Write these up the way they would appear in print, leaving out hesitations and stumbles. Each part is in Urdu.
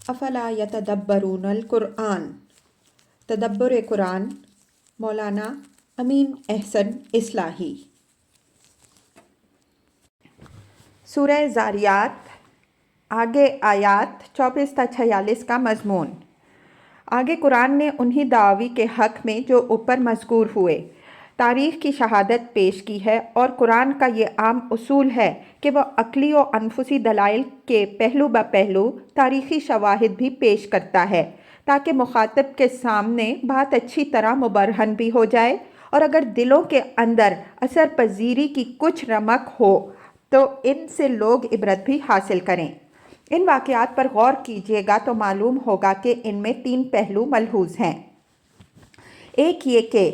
افلا یتدبرون القرآن، تدبر قرآن، مولانا امین احسن اصلاحی۔ سورہ زاریات، آگے آیات 24 تا 46 کا مضمون۔ آگے قرآن نے انہی دعاوی کے حق میں جو اوپر مذکور ہوئے تاریخ کی شہادت پیش کی ہے، اور قرآن کا یہ عام اصول ہے کہ وہ عقلی و انفسی دلائل کے پہلو بہ پہلو تاریخی شواہد بھی پیش کرتا ہے، تاکہ مخاطب کے سامنے بات اچھی طرح مبرہن بھی ہو جائے، اور اگر دلوں کے اندر اثر پذیری کی کچھ رمق ہو تو ان سے لوگ عبرت بھی حاصل کریں۔ ان واقعات پر غور کیجیے گا تو معلوم ہوگا کہ ان میں 3 پہلو ملحوظ ہیں۔ ایک یہ کہ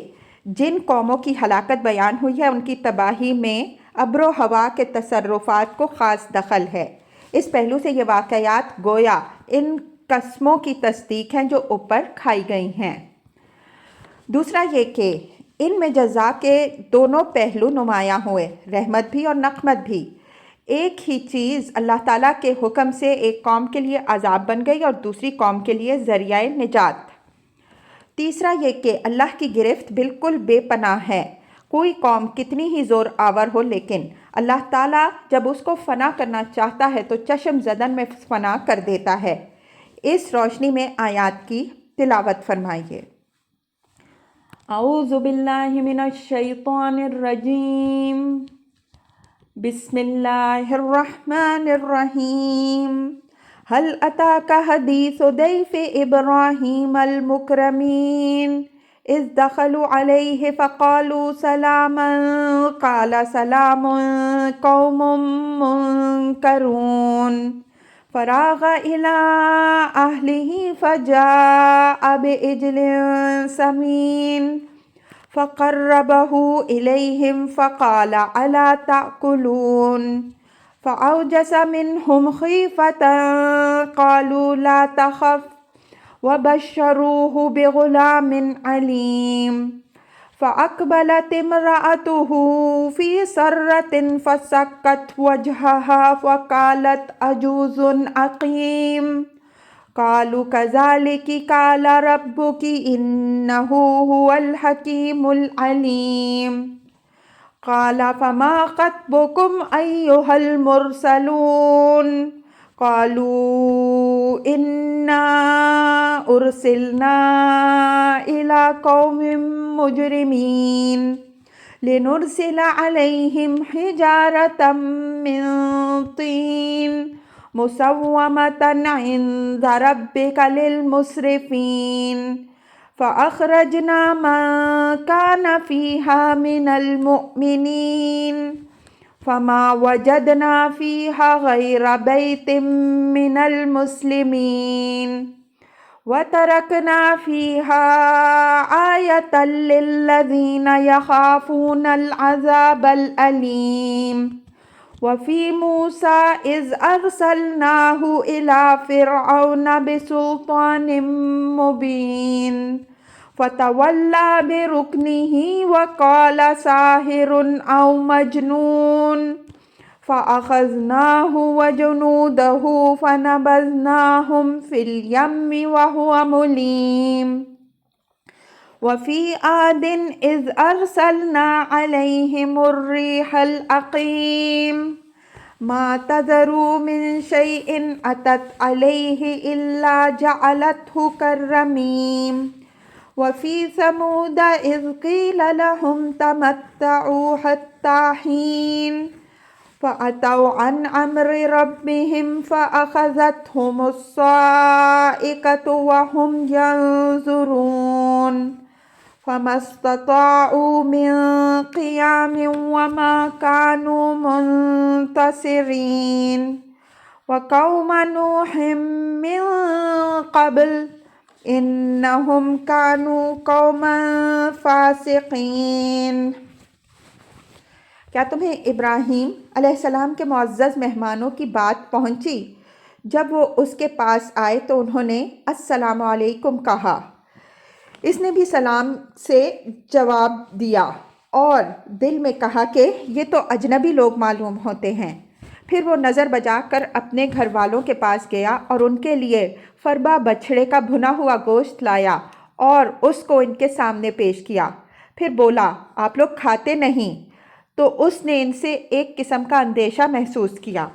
جن قوموں کی ہلاکت بیان ہوئی ہے ان کی تباہی میں ابر و ہوا کے تصرفات کو خاص دخل ہے۔ اس پہلو سے یہ واقعات گویا ان قسموں کی تصدیق ہیں جو اوپر کھائی گئی ہیں۔ دوسرا یہ کہ ان میں جزا کے دونوں پہلو نمایاں ہوئے، رحمت بھی اور نقمت بھی۔ ایک ہی چیز اللہ تعالیٰ کے حکم سے ایک قوم کے لیے عذاب بن گئی اور دوسری قوم کے لیے ذریعہ نجات۔ تیسرا یہ کہ اللہ کی گرفت بالکل بے پناہ ہے۔ کوئی قوم کتنی ہی زور آور ہو، لیکن اللہ تعالیٰ جب اس کو فنا کرنا چاہتا ہے تو چشم زدن میں فنا کر دیتا ہے۔ اس روشنی میں آیات کی تلاوت فرمائیے۔ اعوذ باللہ من الشیطان الرجیم، بسم اللہ الرحمن الرحیم۔ هل أتاك حديث ضيف إبراهيم المكرمين إذ دخلوا عليه فقالوا سلاما قال سلام قوم منكرون فراغ إلى أهله فجاء بعجل سمين فقربه إليهم فقال ألا تأكلون فأوجس منهم خيفة قالوا لا تخف وبشروه بغلام عليم فأقبلت امرأته في سرة فسكت وجهها وقالت عجوز عقيم قالوا كذلك قال ربك إنه هو الحكيم العليم قال فما خطبكم أيها المرسلون قالوا إنا أرسلنا إلى قوم مجرمين لنرسل عليهم حجارة من طين مسومة عند ربك للمسرفين فأخرجنا من كان فيها من المؤمنين فما وجدنا فيها غير بيت من المسلمين وتركنا فيها آية للذين يخافون العذاب الأليم وفي موسى إذ أرسلناه إلى فرعون بسلطان مبين فتولى بركنه وقال ساحر أو مجنون فأخذناه وجنوده فنبذناهم في اليم وهو مليم وفي عاد إذ أرسلنا عليهم الريح العقيم ما تذر من شيء أتت عليه إلا جعلته كالرميم وفي ثمود إذ قيل لهم تمتعوا حتى حين فأتوا عن أمر ربهم فأخذتهم الصاعقة وهم ينظرون فما استطاعوا من قيام وما كانوا منتصرين وقوم نوح من قبل إنهم كانوا قوما فاسقين۔ کیا تمہیں ابراہیم علیہ السلام کے معزز مہمانوں کی بات پہنچی؟ جب وہ اس کے پاس آئے تو انہوں نے السلام علیکم کہا۔ اس نے بھی سلام سے جواب دیا اور دل میں کہا کہ یہ تو اجنبی لوگ معلوم ہوتے ہیں۔ پھر وہ نظر بجا کر اپنے گھر والوں کے پاس گیا اور ان کے لیے فربا بچھڑے کا بھنا ہوا گوشت لایا اور اس کو ان کے سامنے پیش کیا۔ پھر بولا، آپ لوگ کھاتے نہیں؟ تو اس نے ان سے ایک قسم کا اندیشہ محسوس کیا۔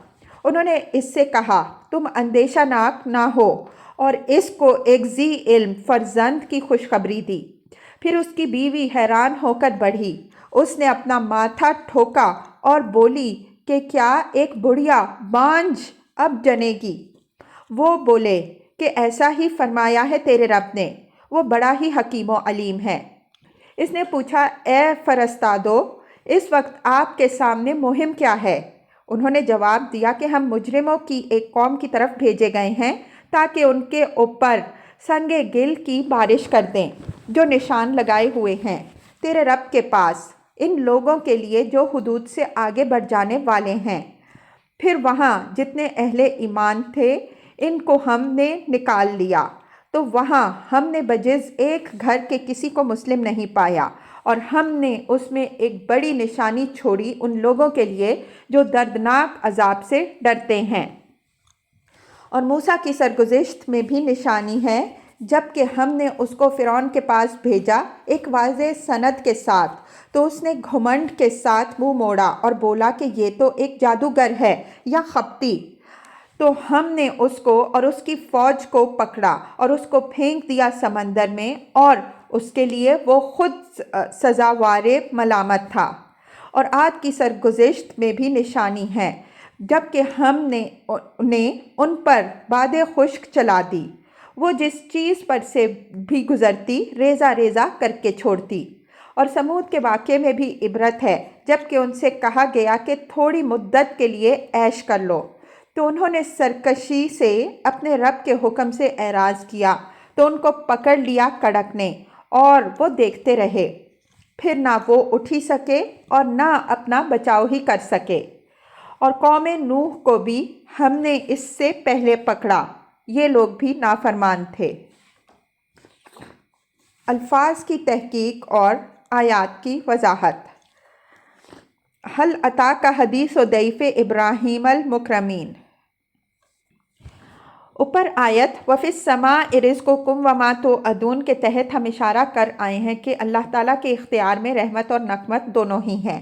انہوں نے اس سے کہا، تم اندیشہ ناک نہ ہو، اور اس کو ایک ذی علم فرزند کی خوشخبری دی۔ پھر اس کی بیوی حیران ہو کر بڑھی۔ اس نے اپنا ماتھا ٹھوکا اور بولی کہ کیا ایک بڑھیا بانجھ اب جنے گی؟ وہ بولے کہ ایسا ہی فرمایا ہے تیرے رب نے، وہ بڑا ہی حکیم و علیم ہے۔ اس نے پوچھا، اے فرستادو، اس وقت آپ کے سامنے مہم کیا ہے؟ انہوں نے جواب دیا کہ ہم مجرموں کی ایک قوم کی طرف بھیجے گئے ہیں تاکہ ان کے اوپر سنگ گل کی بارش کر دیں جو نشان لگائے ہوئے ہیں تیرے رب کے پاس ان لوگوں کے لیے جو حدود سے آگے بڑھ جانے والے ہیں۔ پھر وہاں جتنے اہل ایمان تھے ان کو ہم نے نکال لیا، تو وہاں ہم نے بجز ایک گھر کے کسی کو مسلم نہیں پایا، اور ہم نے اس میں ایک بڑی نشانی چھوڑی ان لوگوں کے لیے جو دردناک عذاب سے ڈرتے ہیں۔ اور موسیٰ کی سرگزشت میں بھی نشانی ہے، جب کہ ہم نے اس کو فرعون کے پاس بھیجا ایک واضح سند کے ساتھ، تو اس نے گھمنڈ کے ساتھ منہ موڑا اور بولا کہ یہ تو ایک جادوگر ہے یا خبطی۔ تو ہم نے اس کو اور اس کی فوج کو پکڑا اور اس کو پھینک دیا سمندر میں، اور اس کے لیے وہ خود سزاوار ملامت تھا۔ اور عاد کی سرگزشت میں بھی نشانی ہے، جب کہ ہم نے ان پر باد خشک چلا دی، وہ جس چیز پر سے بھی گزرتی ریزہ ریزہ کر کے چھوڑتی۔ اور سمود کے واقعے میں بھی عبرت ہے، جب کہ ان سے کہا گیا کہ تھوڑی مدت کے لیے عیش کر لو، تو انہوں نے سرکشی سے اپنے رب کے حکم سے اعراض کیا، تو ان کو پکڑ لیا کڑک نے، اور وہ دیکھتے رہے، پھر نہ وہ اٹھ ہی سکے اور نہ اپنا بچاؤ ہی کر سکے۔ اور قوم نوح کو بھی ہم نے اس سے پہلے پکڑا، یہ لوگ بھی نافرمان تھے۔ الفاظ کی تحقیق اور آیات کی وضاحت۔ هل اتاک حدیث ضیف ابراہیم المکرمین۔ اوپر آیت وَفِي السَّمَاءِ رِزْقُكُمْ وَمَا تُوعَدُونَ کے تحت ہم اشارہ کر آئے ہیں کہ اللہ تعالیٰ کے اختیار میں رحمت اور نقمت دونوں ہی ہیں۔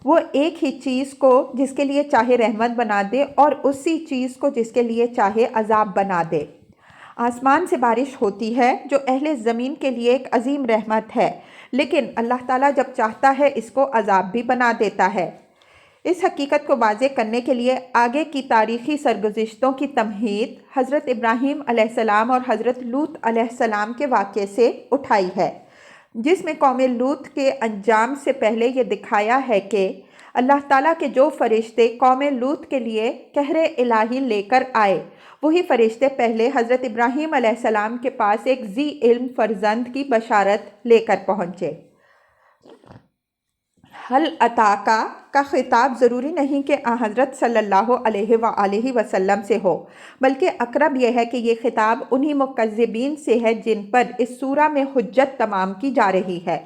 وہ ایک ہی چیز کو جس کے لیے چاہے رحمت بنا دے اور اسی چیز کو جس کے لیے چاہے عذاب بنا دے۔ آسمان سے بارش ہوتی ہے جو اہل زمین کے لیے ایک عظیم رحمت ہے، لیکن اللہ تعالیٰ جب چاہتا ہے اس کو عذاب بھی بنا دیتا ہے۔ اس حقیقت کو واضح کرنے کے لیے آگے کی تاریخی سرگزشتوں کی تمہید حضرت ابراہیم علیہ السلام اور حضرت لوط علیہ السلام کے واقعے سے اٹھائی ہے، جس میں قوم لوط کے انجام سے پہلے یہ دکھایا ہے کہ اللہ تعالیٰ کے جو فرشتے قوم لوط کے لیے قہر الہی لے کر آئے، وہی فرشتے پہلے حضرت ابراہیم علیہ السلام کے پاس ایک ذی علم فرزند کی بشارت لے کر پہنچے۔ حل اتاکا کا خطاب ضروری نہیں کہ حضرت صلی اللہ علیہ وآلہ وسلم سے ہو، بلکہ اقرب یہ ہے کہ یہ خطاب انہی مکذبین سے ہے جن پر اس سورہ میں حجت تمام کی جا رہی ہے۔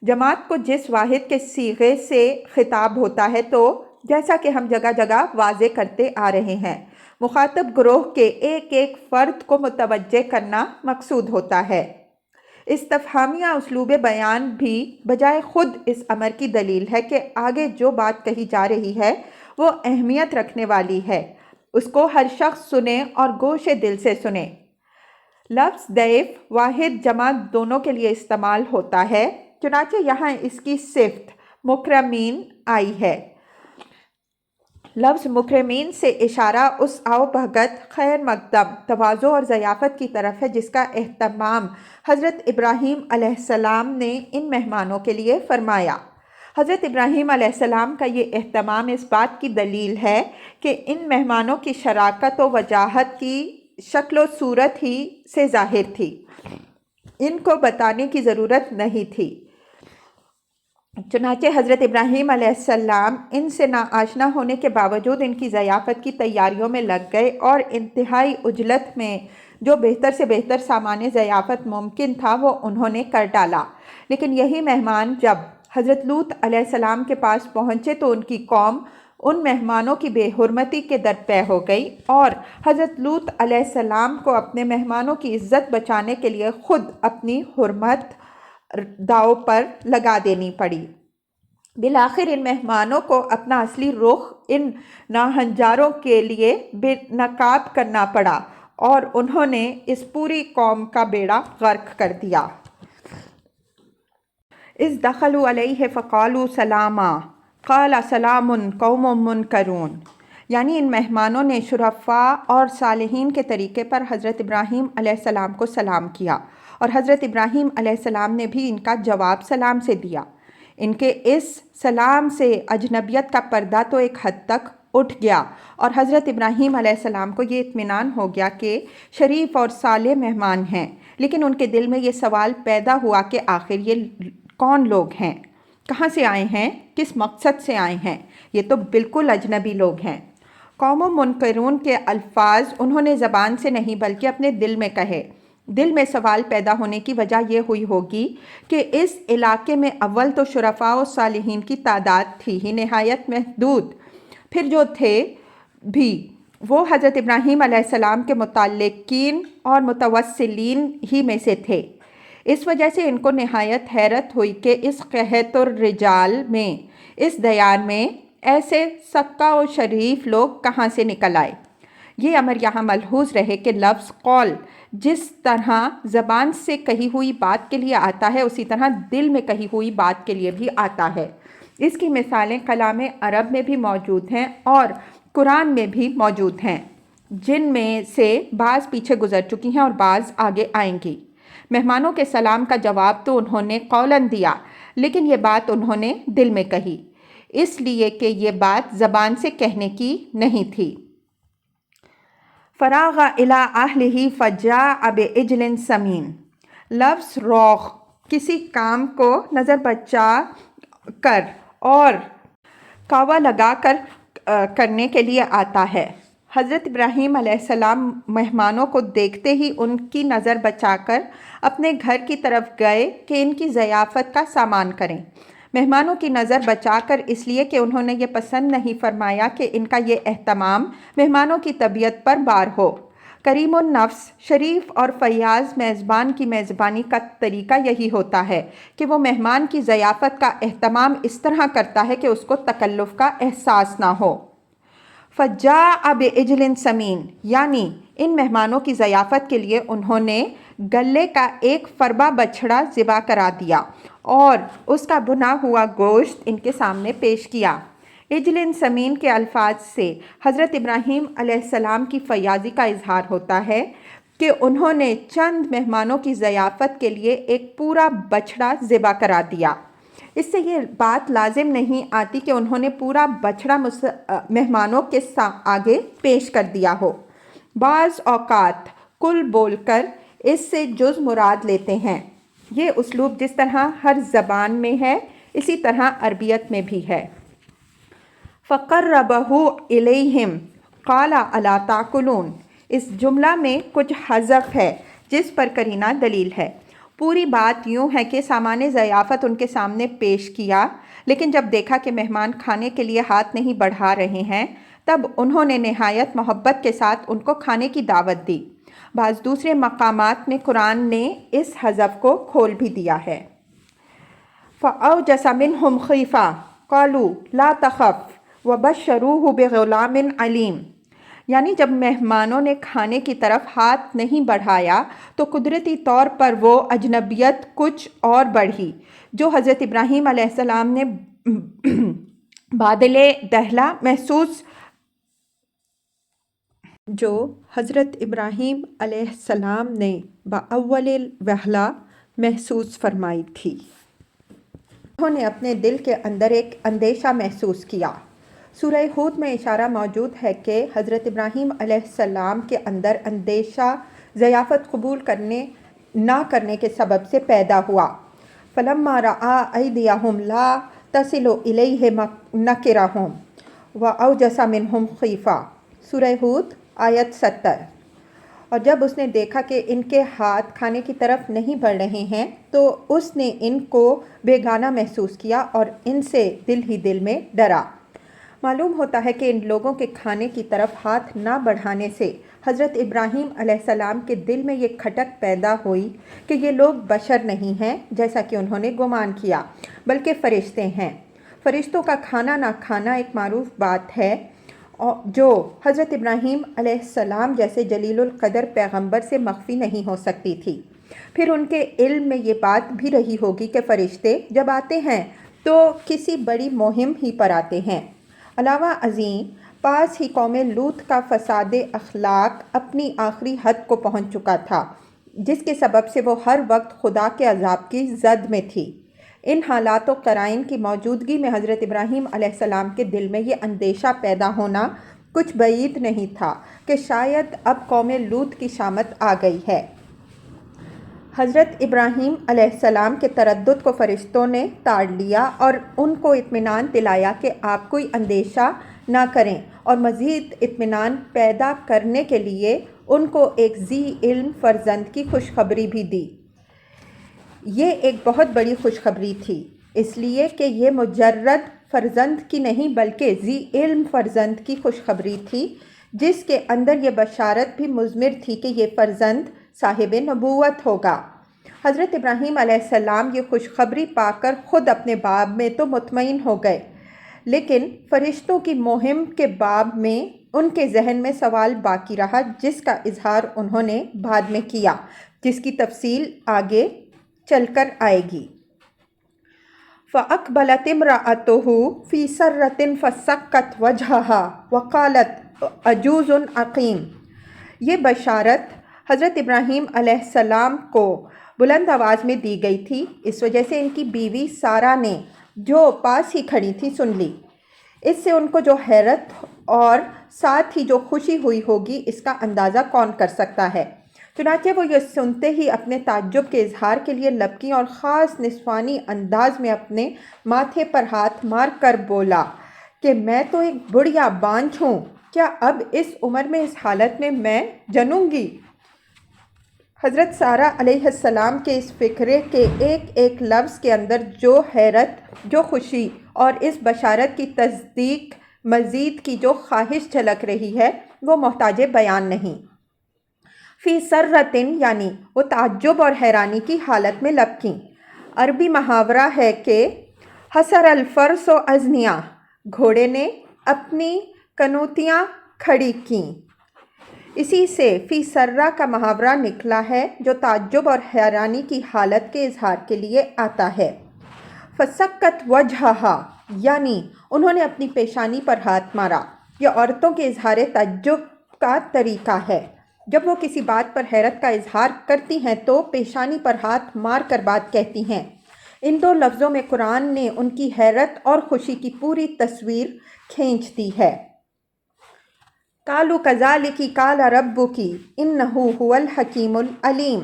جماعت کو جس واحد کے صیغے سے خطاب ہوتا ہے تو جیسا کہ ہم جگہ جگہ واضح کرتے آ رہے ہیں، مخاطب گروہ کے ایک ایک فرد کو متوجہ کرنا مقصود ہوتا ہے۔ استفہامیہ اسلوب بیان بھی بجائے خود اس امر کی دلیل ہے کہ آگے جو بات کہی جا رہی ہے وہ اہمیت رکھنے والی ہے، اس کو ہر شخص سنے اور گوش دل سے سنے۔ لفظ ضیف واحد جمع دونوں کے لیے استعمال ہوتا ہے، چنانچہ یہاں اس کی صفت مکرمین آئی ہے۔ لفظ مکرمین سے اشارہ اس آؤ بھگت، خیر مقدم، تواضع اور ضیافت کی طرف ہے جس کا اہتمام حضرت ابراہیم علیہ السلام نے ان مہمانوں کے لیے فرمایا۔ حضرت ابراہیم علیہ السلام کا یہ اہتمام اس بات کی دلیل ہے کہ ان مہمانوں کی شراکت و وجاہت کی شکل و صورت ہی سے ظاہر تھی، ان کو بتانے کی ضرورت نہیں تھی۔ چنانچہ حضرت ابراہیم علیہ السلام ان سے ناآشنا ہونے کے باوجود ان کی ضیافت کی تیاریوں میں لگ گئے اور انتہائی عجلت میں جو بہتر سے بہتر سامان ضیافت ممکن تھا وہ انہوں نے کر ڈالا۔ لیکن یہی مہمان جب حضرت لوط علیہ السلام کے پاس پہنچے تو ان کی قوم ان مہمانوں کی بے حرمتی کے درپے ہو گئی اور حضرت لوط علیہ السلام کو اپنے مہمانوں کی عزت بچانے کے لیے خود اپنی حرمت داؤ پر لگا دینی پڑی۔ بالآخر ان مہمانوں کو اپنا اصلی رخ ان ناہنجاروں کے لیے بے نقاب کرنا پڑا اور انہوں نے اس پوری قوم کا بیڑا غرق کر دیا۔ اذ دخلوا علیہ فقالوا سلاما قال سلام قوم منکرون، یعنی ان مہمانوں نے شرفاء اور صالحین کے طریقے پر حضرت ابراہیم علیہ السلام کو سلام کیا اور حضرت ابراہیم علیہ السلام نے بھی ان کا جواب سلام سے دیا۔ ان کے اس سلام سے اجنبیت کا پردہ تو ایک حد تک اٹھ گیا اور حضرت ابراہیم علیہ السلام کو یہ اطمینان ہو گیا کہ شریف اور صالح مہمان ہیں، لیکن ان کے دل میں یہ سوال پیدا ہوا کہ آخر یہ کون لوگ ہیں، کہاں سے آئے ہیں، کس مقصد سے آئے ہیں، یہ تو بالکل اجنبی لوگ ہیں۔ قوم منکرون کے الفاظ انہوں نے زبان سے نہیں بلکہ اپنے دل میں کہے۔ دل میں سوال پیدا ہونے کی وجہ یہ ہوئی ہوگی کہ اس علاقے میں اول تو شرفاء و صالحین کی تعداد تھی ہی نہایت محدود، پھر جو تھے بھی وہ حضرت ابراہیم علیہ السلام کے متعلقین اور متوسلین ہی میں سے تھے۔ اس وجہ سے ان کو نہایت حیرت ہوئی کہ اس قحط الرجال میں، اس دیار میں ایسے سکہ و شریف لوگ کہاں سے نکل آئے۔ یہ امر یہاں ملحوظ رہے کہ لفظ قول جس طرح زبان سے کہی ہوئی بات کے لیے آتا ہے اسی طرح دل میں کہی ہوئی بات کے لیے بھی آتا ہے۔ اس کی مثالیں کلام عرب میں بھی موجود ہیں اور قرآن میں بھی موجود ہیں، جن میں سے بعض پیچھے گزر چکی ہیں اور بعض آگے آئیں گی۔ مہمانوں کے سلام کا جواب تو انہوں نے قولاً دیا، لیکن یہ بات انہوں نے دل میں کہی، اس لیے کہ یہ بات زبان سے کہنے کی نہیں تھی۔ فراغ الی اہلہ فجاء بعجل سمین، لفظ روغ کسی کام کو نظر بچا کر اور کاوا لگا کر کرنے کے لیے آتا ہے۔ حضرت ابراہیم علیہ السلام مہمانوں کو دیکھتے ہی ان کی نظر بچا کر اپنے گھر کی طرف گئے کہ ان کی ضیافت کا سامان کریں۔ مہمانوں کی نظر بچا کر اس لیے کہ انہوں نے یہ پسند نہیں فرمایا کہ ان کا یہ اہتمام مہمانوں کی طبیعت پر بار ہو۔ کریم النفس، شریف اور فیاض میزبان کی میزبانی کا طریقہ یہی ہوتا ہے کہ وہ مہمان کی ضیافت کا اہتمام اس طرح کرتا ہے کہ اس کو تکلف کا احساس نہ ہو۔ فجاء بعجل سمین، یعنی ان مہمانوں کی ضیافت کے لیے انہوں نے گلے کا ایک فربا بچھڑا ذبح کرا دیا اور اس کا بھنا ہوا گوشت ان کے سامنے پیش کیا۔ عجل سمین کے الفاظ سے حضرت ابراہیم علیہ السلام کی فیاضی کا اظہار ہوتا ہے کہ انہوں نے چند مہمانوں کی ضیافت کے لیے ایک پورا بچھڑا ذبح کرا دیا۔ اس سے یہ بات لازم نہیں آتی کہ انہوں نے پورا بچھڑا مہمانوں کے آگے پیش کر دیا ہو۔ بعض اوقات کل بول کر اس سے جز مراد لیتے ہیں۔ یہ اسلوب جس طرح ہر زبان میں ہے اسی طرح عربیت میں بھی ہے۔ فَقَرَّبَهُ إِلَيْهِمْ قَالَ أَلَا تَأْكُلُونَ، اس جملہ میں کچھ حذف ہے جس پر قرینہ دلیل ہے۔ پوری بات یوں ہے کہ سامان ضیافت ان کے سامنے پیش کیا، لیکن جب دیکھا کہ مہمان کھانے کے لیے ہاتھ نہیں بڑھا رہے ہیں تب انہوں نے نہایت محبت کے ساتھ ان کو کھانے کی دعوت دی۔ بعض دوسرے مقامات میں قرآن نے اس حذف کو کھول بھی دیا ہے۔ فَأَوْجَسَ مِنْهُمْ خِیفَةً قَالُوا لَا تَخَفْ وَبَشَّرُوهُ بِغُلَامٍ عَلِیمٍ، یعنی جب مہمانوں نے کھانے کی طرف ہاتھ نہیں بڑھایا تو قدرتی طور پر وہ اجنبیت کچھ اور بڑھی جو حضرت ابراہیم علیہ السلام نے بادل دہلا محسوس فرمائی تھی۔ انہوں نے اپنے دل کے اندر ایک اندیشہ محسوس کیا۔ سورہ ہود میں اشارہ موجود ہے کہ حضرت ابراہیم علیہ السلام کے اندر اندیشہ ضیافت قبول نہ کرنے کے سبب سے پیدا ہوا۔ فَلَمَّا رَأَىٰ أَيْدِيَهُمْ لَا تَصِلُ إِلَيْهِ نَكِرَهُمْ وَأَوْجَسَ مِنْهُمْ خِیفَةً، سورہ ہود آیت 70۔ اور جب اس نے دیکھا کہ ان کے ہاتھ کھانے کی طرف نہیں بڑھ رہے ہیں تو اس نے ان کو بیگانہ محسوس کیا اور ان سے دل ہی دل میں ڈرا۔ معلوم ہوتا ہے کہ ان لوگوں کے کھانے کی طرف ہاتھ نہ بڑھانے سے حضرت ابراہیم علیہ السلام کے دل میں یہ کھٹک پیدا ہوئی کہ یہ لوگ بشر نہیں ہیں جیسا کہ انہوں نے گمان کیا، بلکہ فرشتے ہیں۔ فرشتوں کا کھانا نہ کھانا ایک معروف بات ہے جو حضرت ابراہیم علیہ السلام جیسے جلیل القدر پیغمبر سے مخفی نہیں ہو سکتی تھی۔ پھر ان کے علم میں یہ بات بھی رہی ہوگی کہ فرشتے جب آتے ہیں تو کسی بڑی مہم ہی پر آتے ہیں۔ علاوہ ازیں پاس ہی قوم لوط کا فساد اخلاق اپنی آخری حد کو پہنچ چکا تھا، جس کے سبب سے وہ ہر وقت خدا کے عذاب کی زد میں تھی۔ ان حالات و قرائن کی موجودگی میں حضرت ابراہیم علیہ السلام کے دل میں یہ اندیشہ پیدا ہونا کچھ بعید نہیں تھا کہ شاید اب قوم لوط کی شامت آ گئی ہے۔ حضرت ابراہیم علیہ السلام کے تردد کو فرشتوں نے تاڑ لیا اور ان کو اطمینان دلایا کہ آپ کوئی اندیشہ نہ کریں، اور مزید اطمینان پیدا کرنے کے لیے ان کو ایک ذی علم فرزند کی خوشخبری بھی دی۔ یہ ایک بہت بڑی خوشخبری تھی، اس لیے کہ یہ مجرد فرزند کی نہیں بلکہ ذی علم فرزند کی خوشخبری تھی، جس کے اندر یہ بشارت بھی مضمر تھی کہ یہ فرزند صاحب نبوت ہوگا۔ حضرت ابراہیم علیہ السلام یہ خوشخبری پا کر خود اپنے باب میں تو مطمئن ہو گئے، لیکن فرشتوں کی مہم کے باب میں ان کے ذہن میں سوال باقی رہا، جس کا اظہار انہوں نے بعد میں کیا، جس کی تفصیل آگے چل کر آئے گی۔ فَأَقْبَلَتِ امْرَأَتُهُ فِي سَرَّةٍ فَسَكَّتْ وَجْهَهَا وَقَالَتْ عَجُوزٌ عَقِيمٌ۔ یہ بشارت حضرت ابراہیم علیہ السلام کو بلند آواز میں دی گئی تھی، اس وجہ سے ان کی بیوی سارہ نے جو پاس ہی کھڑی تھی سن لی۔ اس سے ان کو جو حیرت اور ساتھ ہی جو خوشی ہوئی ہوگی اس کا اندازہ کون کر سکتا ہے۔ چنانچہ وہ یہ سنتے ہی اپنے تعجب کے اظہار کے لیے لبکیں اور خاص نسوانی انداز میں اپنے ماتھے پر ہاتھ مار کر بولا کہ میں تو ایک بڑھیا بانجھ ہوں، کیا اب اس عمر میں اس حالت میں جنوں گی؟ حضرت سارہ علیہ السلام کے اس فقرے کے ایک ایک لفظ کے اندر جو حیرت، جو خوشی اور اس بشارت کی تصدیق مزید کی جو خواہش جھلک رہی ہے وہ محتاج بیان نہیں۔ فی سرۃ یعنی وہ تعجب اور حیرانی کی حالت میں لبکیں۔ عربی محاورہ ہے کہ حسر الفرس و ازنیہ، گھوڑے نے اپنی کنوتیاں کھڑی کیں۔ اسی سے فی سرہ کا محاورہ نکلا ہے جو تعجب اور حیرانی کی حالت کے اظہار کے لیے آتا ہے۔ فسکت وجہہا یعنی انہوں نے اپنی پیشانی پر ہاتھ مارا۔ یہ عورتوں کے اظہار تعجب کا طریقہ ہے۔ جب وہ کسی بات پر حیرت کا اظہار کرتی ہیں تو پیشانی پر ہاتھ مار کر بات کہتی ہیں۔ ان دو لفظوں میں قرآن نے ان کی حیرت اور خوشی کی پوری تصویر کھینچ دی ہے۔ قالوا کذالک قال ربک انہ ھو الحکیم العلیم۔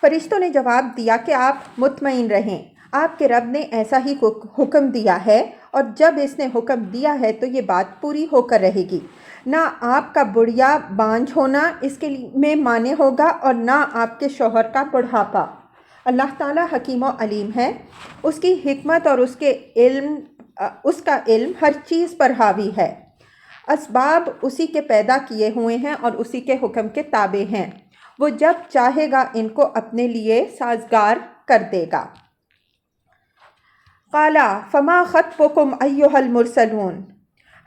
فرشتوں نے جواب دیا کہ آپ مطمئن رہیں، آپ کے رب نے ایسا ہی حکم دیا ہے، اور جب اس نے حکم دیا ہے تو یہ بات پوری ہو کر رہے گی۔ نہ آپ کا بڑھیا بانجھ ہونا اس کے میں مانے ہوگا اور نہ آپ کے شوہر کا بڑھاپا۔ اللہ تعالیٰ حکیم و علیم ہے، اس کی حکمت اور اس کا علم ہر چیز پر حاوی ہے۔ اسباب اسی کے پیدا کیے ہوئے ہیں اور اسی کے حکم کے تابع ہیں، وہ جب چاہے گا ان کو اپنے لیے سازگار کر دے گا۔ قالا فما خطبکم ایھا المرسلون۔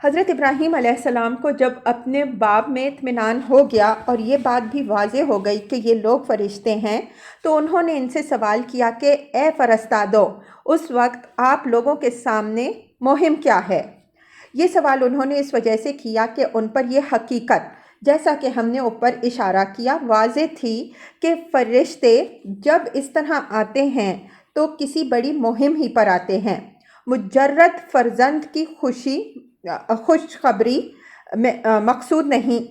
حضرت ابراہیم علیہ السلام کو جب اپنے باب میں اطمینان ہو گیا اور یہ بات بھی واضح ہو گئی کہ یہ لوگ فرشتے ہیں، تو انہوں نے ان سے سوال کیا کہ اے فرستادو، اس وقت آپ لوگوں کے سامنے مہم کیا ہے؟ یہ سوال انہوں نے اس وجہ سے کیا کہ ان پر یہ حقیقت، جیسا کہ ہم نے اوپر اشارہ کیا، واضح تھی کہ فرشتے جب اس طرح آتے ہیں تو کسی بڑی مہم ہی پر آتے ہیں۔ مجرد فرزند کی خوشخبری مقصود نہیں